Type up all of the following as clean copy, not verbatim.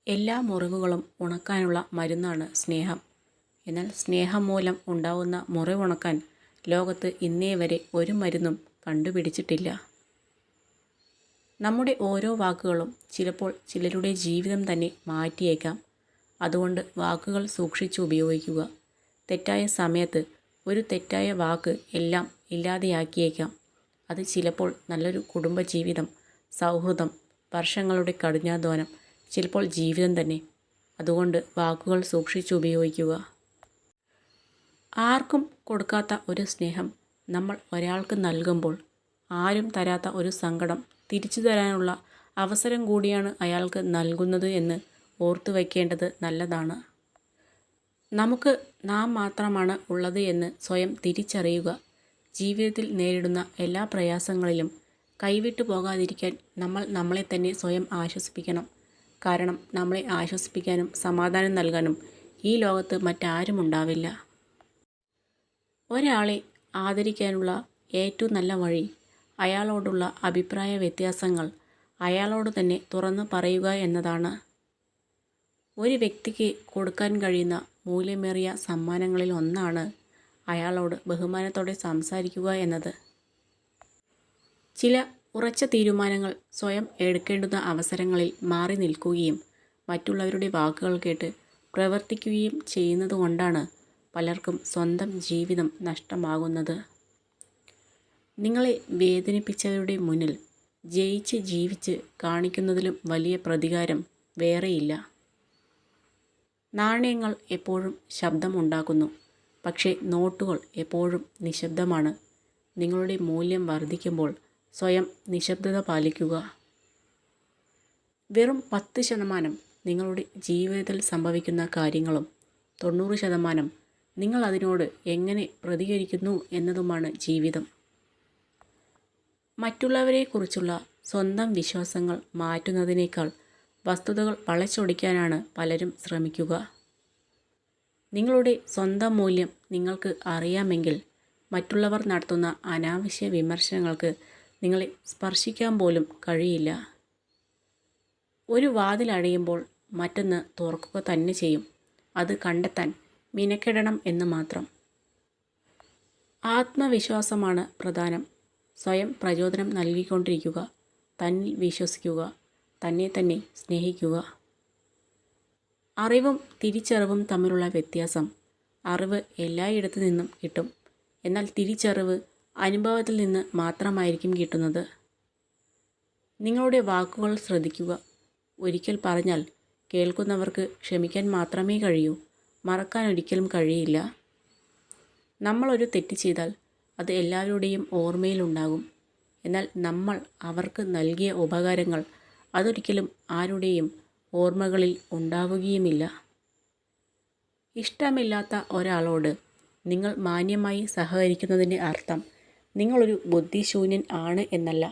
എല്ലാ മുറിവുകളും ഉണക്കാനുള്ള മരുന്നാണ് സ്നേഹം. എന്നാൽ സ്നേഹം മൂലം ഉണ്ടാവുന്ന മുറിവുണക്കാൻ ലോകത്ത് ഇന്നേവരെ ഒരു മരുന്നും കണ്ടുപിടിച്ചിട്ടില്ല. നമ്മുടെ ഓരോ വാക്കുകളും ചിലപ്പോൾ ചിലരുടെ ജീവിതം തന്നെ മാറ്റിയേക്കാം. അതുകൊണ്ട് വാക്കുകൾ സൂക്ഷിച്ച് ഉപയോഗിക്കുക. തെറ്റായ സമയത്ത് ഒരു തെറ്റായ വാക്ക് എല്ലാം ഇല്ലാതെയാക്കിയേക്കാം. അത് ചിലപ്പോൾ നല്ലൊരു കുടുംബജീവിതം, സൗഹൃദം, വർഷങ്ങളുടെ കഠിനാധ്വാനം, ചിലപ്പോൾ ജീവിതം തന്നെ. അതുകൊണ്ട് വാക്കുകൾ സൂക്ഷിച്ച് ഉപയോഗിക്കുക. ആർക്കും കൊടുക്കാത്ത ഒരു സ്നേഹം നമ്മൾ ഒരാൾക്ക് നൽകുമ്പോൾ ആരും തരാത്ത ഒരു സങ്കടം തിരിച്ചു തരാനുള്ള അവസരം കൂടിയാണ് അയാൾക്ക് നൽകുന്നത് എന്ന് ഓർത്തു വയ്ക്കേണ്ടത് നല്ലതാണ്. നമുക്ക് നാം മാത്രമാണ് ഉള്ളത് എന്ന് സ്വയം തിരിച്ചറിയുക. ജീവിതത്തിൽ നേരിടുന്ന എല്ലാ പ്രയാസങ്ങളിലും കൈവിട്ടു പോകാതിരിക്കാൻ നമ്മൾ നമ്മളെ തന്നെ സ്വയം ആശ്വസിപ്പിക്കണം. കാരണം നമ്മളെ ആശ്വസിപ്പിക്കാനും സമാധാനം നൽകാനും ഈ ലോകത്ത് മറ്റാരും ഉണ്ടാവില്ല. ഒരാളെ ആദരിക്കാനുള്ള ഏറ്റവും നല്ല വഴി അയാളോടുള്ള അഭിപ്രായ വ്യത്യാസങ്ങൾ അയാളോട് തന്നെ തുറന്നു പറയുക എന്നതാണ്. ഒരു വ്യക്തിക്ക് കൊടുക്കാൻ കഴിയുന്ന മൂല്യമേറിയ സമ്മാനങ്ങളിൽ ഒന്നാണ് അയാളോട് ബഹുമാനത്തോടെ സംസാരിക്കുക എന്നത്. ചില ഉറച്ച തീരുമാനങ്ങൾ സ്വയം എടുക്കേണ്ടുന്ന അവസരങ്ങളിൽ മാറി നിൽക്കുകയും മറ്റുള്ളവരുടെ വാക്കുകൾ കേട്ട് പ്രവർത്തിക്കുകയും ചെയ്യുന്നതുകൊണ്ടാണ് പലർക്കും സ്വന്തം ജീവിതം നഷ്ടമാകുന്നത്. നിങ്ങളെ വേദനിപ്പിച്ചവരുടെ മുന്നിൽ ജയിച്ച് ജീവിച്ച് കാണിക്കുന്നതിലും വലിയ പ്രതികാരം വേറെയില്ല. നാണയങ്ങൾ എപ്പോഴും ശബ്ദമുണ്ടാക്കുന്നു, പക്ഷേ നോട്ടുകൾ എപ്പോഴും നിശബ്ദമാണ്. നിങ്ങളുടെ മൂല്യം വർദ്ധിക്കുമ്പോൾ സ്വയം നിശബ്ദത പാലിക്കുക. വെറും 10% നിങ്ങളുടെ ജീവിതത്തിൽ സംഭവിക്കുന്ന കാര്യങ്ങളും 90% നിങ്ങൾ അതിനോട് എങ്ങനെ പ്രതികരിക്കുന്നു എന്നതുമാണ് ജീവിതം. മറ്റുള്ളവരെക്കുറിച്ചുള്ള സ്വന്തം വിശ്വാസങ്ങൾ മാറ്റുന്നതിനേക്കാൾ വസ്തുതകൾ വളച്ചൊടിക്കാനാണ് പലരും ശ്രമിക്കുക. നിങ്ങളുടെ സ്വന്തം മൂല്യം നിങ്ങൾക്ക് അറിയാമെങ്കിൽ മറ്റുള്ളവർ നടത്തുന്ന അനാവശ്യ വിമർശനങ്ങൾക്ക് നിങ്ങളെ സ്പർശിക്കാൻ പോലും കഴിയില്ല. ഒരു വാതിൽ അടയുമ്പോൾ മറ്റൊന്ന് തുറക്കുക തന്നെ ചെയ്യും. അത് കണ്ടെത്താൻ മിനക്കെടണം എന്ന് മാത്രം. ആത്മവിശ്വാസമാണ് പ്രധാനം. സ്വയം പ്രചോദനം നൽകിക്കൊണ്ടിരിക്കുക. തന്നിൽ വിശ്വസിക്കുക. തന്നെ തന്നെ സ്നേഹിക്കുക. അറിവും തിരിച്ചറിവും തമ്മിലുള്ള വ്യത്യാസം. അറിവ് എല്ലായിടത്തു നിന്നും കിട്ടും. എന്നാൽ തിരിച്ചറിവ് അനുഭവത്തിൽ നിന്ന് മാത്രമായിരിക്കും കിട്ടുന്നത്. നിങ്ങളുടെ വാക്കുകൾ ശ്രദ്ധിക്കുക. ഒരിക്കൽ പറഞ്ഞാൽ കേൾക്കുന്നവർക്ക് ക്ഷമിക്കാൻ മാത്രമേ കഴിയൂ, മറക്കാൻ ഒരിക്കലും കഴിയില്ല. നമ്മളൊരു തെറ്റ് ചെയ്താൽ അത് എല്ലാവരുടെയും ഓർമ്മയിലുണ്ടാകും. എന്നാൽ നമ്മൾ അവർക്ക് നൽകിയ ഉപകാരങ്ങൾ അതൊരിക്കലും ആരുടെയും ഓർമ്മകളിൽ ഉണ്ടാവുകയുമില്ല. ഇഷ്ടമില്ലാത്ത ഒരാളോട് നിങ്ങൾ മാന്യമായി സഹകരിക്കുന്നതിൻ്റെ അർത്ഥം നിങ്ങളൊരു ബുദ്ധിശൂന്യൻ ആണ് എന്നല്ല.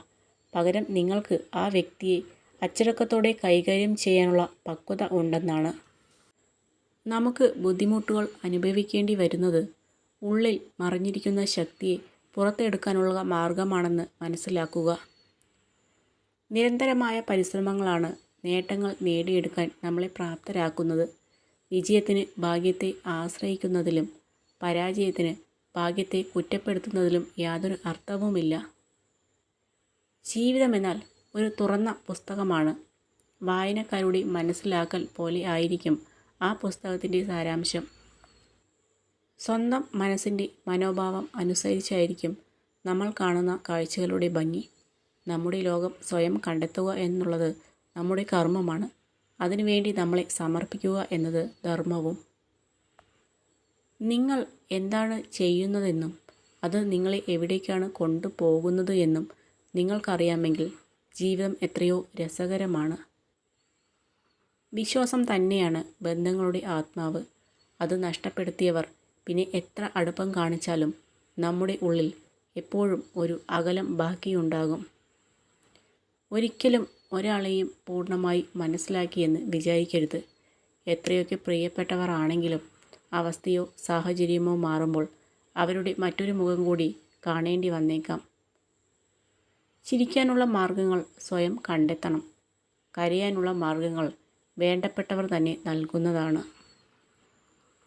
പകരം നിങ്ങൾക്ക് ആ വ്യക്തിയെ അച്ചടക്കത്തോടെ കൈകാര്യം ചെയ്യാനുള്ള പക്വത ഉണ്ടെന്നാണ്. നമുക്ക് ബുദ്ധിമുട്ടുകൾ അനുഭവിക്കേണ്ടി വരുന്നത് ഉള്ളിൽ മറഞ്ഞിരിക്കുന്ന ശക്തിയെ പുറത്തെടുക്കാനുള്ള മാർഗമാണെന്ന് മനസ്സിലാക്കുക. നിരന്തരമായ പരിശ്രമങ്ങളാണ് നേട്ടങ്ങൾ നേടിയെടുക്കാൻ നമ്മളെ പ്രാപ്തരാക്കുന്നത്. വിജയത്തിന് ഭാഗ്യത്തെ ആശ്രയിക്കുന്നതിലും പരാജയത്തിന് ഭാഗ്യത്തെ കുറ്റപ്പെടുത്തുന്നതിലും യാതൊരു അർത്ഥവുമില്ല. ജീവിതമെന്നാൽ ഒരു തുറന്ന പുസ്തകമാണ്. വായനക്കാരുടെ മനസ്സിലാക്കൽ പോലെ ആയിരിക്കും ആ പുസ്തകത്തിൻ്റെ സാരാംശം. സ്വന്തം മനസ്സിൻ്റെ മനോഭാവം അനുസരിച്ചായിരിക്കും നമ്മൾ കാണുന്ന കാഴ്ചകളുടെ ഭംഗി. നമ്മുടെ ലോകം സ്വയം കണ്ടെത്തുക എന്നുള്ളത് നമ്മുടെ കർമ്മമാണ്. അതിനുവേണ്ടി നമ്മളെ സമർപ്പിക്കുക എന്നത് ധർമ്മവും. നിങ്ങൾ എന്താണ് ചെയ്യുന്നതെന്നും അത് നിങ്ങളെ എവിടേക്കാണ് കൊണ്ടുപോകുന്നത് എന്നും നിങ്ങൾക്കറിയാമെങ്കിൽ ജീവിതം എത്രയോ രസകരമാണ്. വിശ്വാസം തന്നെയാണ് ബന്ധങ്ങളുടെ ആത്മാവ്. അത് നഷ്ടപ്പെടുത്തിയവർ പിന്നെ എത്ര അടുപ്പം കാണിച്ചാലും നമ്മുടെ ഉള്ളിൽ എപ്പോഴും ഒരു അകലം ബാക്കിയുണ്ടാകും. ഒരിക്കലും ഒരാളെയും പൂർണ്ണമായി മനസ്സിലാക്കിയെന്ന് വിചാരിക്കരുത്. എത്രയൊക്കെ പ്രിയപ്പെട്ടവർ ആണെങ്കിലും അവസ്ഥയോ സാഹചര്യമോ മാറുമ്പോൾ അവരുടെ മറ്റൊരു മുഖം കൂടി കാണേണ്ടി വന്നേക്കാം. ചിരിക്കാനുള്ള മാർഗങ്ങൾ സ്വയം കണ്ടെത്തണം. കരയാനുള്ള മാർഗങ്ങൾ വേണ്ടപ്പെട്ടവർ തന്നെ നൽകുന്നതാണ്.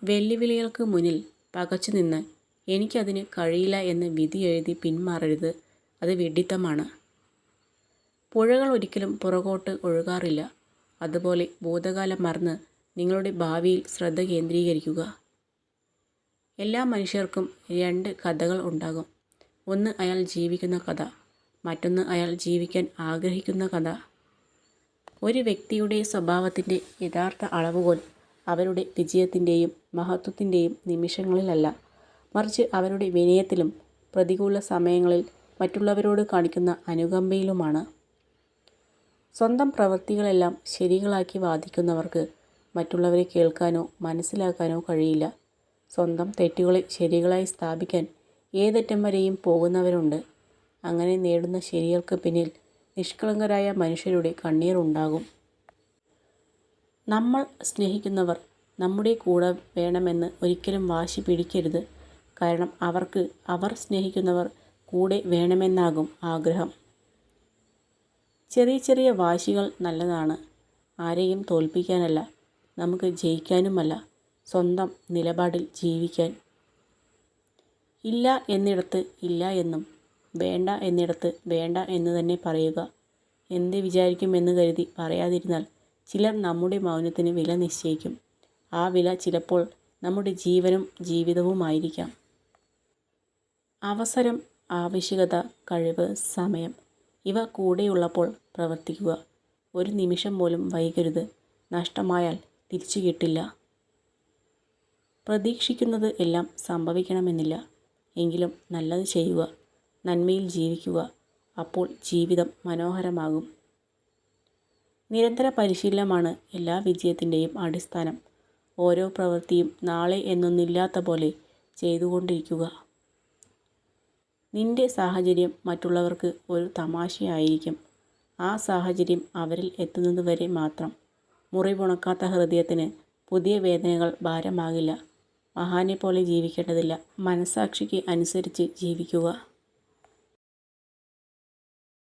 വെല്ലുവിളികൾക്ക് മുന്നിൽ പകച്ചു നിന്ന് എനിക്കതിന് കഴിയില്ല എന്ന് വിധി എഴുതി പിന്മാറരുത്. അത് വിഡ്ഢിത്തമാണ്. പുഴകൾ ഒരിക്കലും പുറകോട്ട് ഒഴുകാറില്ല. അതുപോലെ ഭൂതകാലം മറന്ന് നിങ്ങളുടെ ഭാവിയിൽ ശ്രദ്ധ കേന്ദ്രീകരിക്കുക. എല്ലാ മനുഷ്യർക്കും രണ്ട് കഥകൾ ഉണ്ടാകും. ഒന്ന് അയാൾ ജീവിക്കുന്ന കഥ, മറ്റൊന്ന് അയാൾ ജീവിക്കാൻ ആഗ്രഹിക്കുന്ന കഥ. ഒരു വ്യക്തിയുടെ സ്വഭാവത്തിൻ്റെ യഥാർത്ഥ അളവുകോൽ അവരുടെ വിജയത്തിൻ്റെയും മഹത്വത്തിൻ്റെയും നിമിഷങ്ങളിലല്ല, മറിച്ച് അവരുടെ വിനയത്തിലും പ്രതികൂല സമയങ്ങളിൽ മറ്റുള്ളവരോട് കാണിക്കുന്ന അനുകമ്പയിലുമാണ്. സ്വന്തം പ്രവൃത്തികളെല്ലാം ശരികളാക്കി വാദിക്കുന്നവർക്ക് മറ്റുള്ളവരെ കേൾക്കാനോ മനസ്സിലാക്കാനോ കഴിയില്ല. സ്വന്തം തെറ്റുകളെ ശരികളായി സ്ഥാപിക്കാൻ ഏതറ്റം വരെയും പോകുന്നവരുണ്ട്. അങ്ങനെ നേടുന്ന ശരികൾക്ക് പിന്നിൽ നിഷ്കളങ്കരായ മനുഷ്യരുടെ കണ്ണീരുണ്ടാകും. നമ്മൾ സ്നേഹിക്കുന്നവർ നമ്മുടെ കൂടെ വേണമെന്ന് ഒരിക്കലും വാശി പിടിക്കരുത്. കാരണം അവർക്ക് അവർ സ്നേഹിക്കുന്നവർ കൂടെ വേണമെന്നാകും ആഗ്രഹം. ചെറിയ ചെറിയ വാശികൾ നല്ലതാണ്. ആരെയും തോൽപ്പിക്കാനല്ല, നമുക്ക് ജയിക്കാനുമല്ല, സ്വന്തം നിലപാടിൽ ജീവിക്കാൻ. ഇല്ല എന്നിടത്ത് ഇല്ല എന്നും വേണ്ട എന്നിടത്ത് വേണ്ട എന്ന് തന്നെ പറയുക. എന്ത് വിചാരിക്കുമെന്ന് കരുതി പറയാതിരുന്നാൽ ചിലർ നമ്മുടെ മൗനത്തിന് വില നിശ്ചയിക്കും. ആ വില ചിലപ്പോൾ നമ്മുടെ ജീവനും ജീവിതവുമായിരിക്കാം. അവസരം, ആവശ്യകത, കഴിവ്, സമയം ഇവ കൂടെയുള്ളപ്പോൾ പ്രവർത്തിക്കുക. ഒരു നിമിഷം പോലും വൈകരുത്. നഷ്ടമായാൽ തിരിച്ചു കിട്ടില്ല. പ്രതീക്ഷിക്കുന്നത് എല്ലാം സംഭവിക്കണമെന്നില്ല. എങ്കിലും നല്ലത് ചെയ്യുക, നന്മയിൽ ജീവിക്കുക. അപ്പോൾ ജീവിതം മനോഹരമാകും. നിരന്തര പരിശീലനമാണ് എല്ലാ വിജയത്തിൻ്റെയും അടിസ്ഥാനം. ഓരോ പ്രവൃത്തിയും നാളെ എന്നൊന്നില്ലാത്ത പോലെ ചെയ്തുകൊണ്ടിരിക്കുക. നിന്റെ സാഹചര്യം മറ്റുള്ളവർക്ക് ഒരു തമാശയായിരിക്കും. ആ സാഹചര്യം അവരിൽ എത്തുന്നത് വരെ മാത്രം. മുറിവുണക്കാത്ത ഹൃദയത്തിന് പുതിയ വേദനകൾ ഭാരമാകില്ല. മഹാനെ പോലെ ജീവിക്കേണ്ടതില്ല. മനസാക്ഷിക്ക് അനുസരിച്ച് ജീവിക്കുക.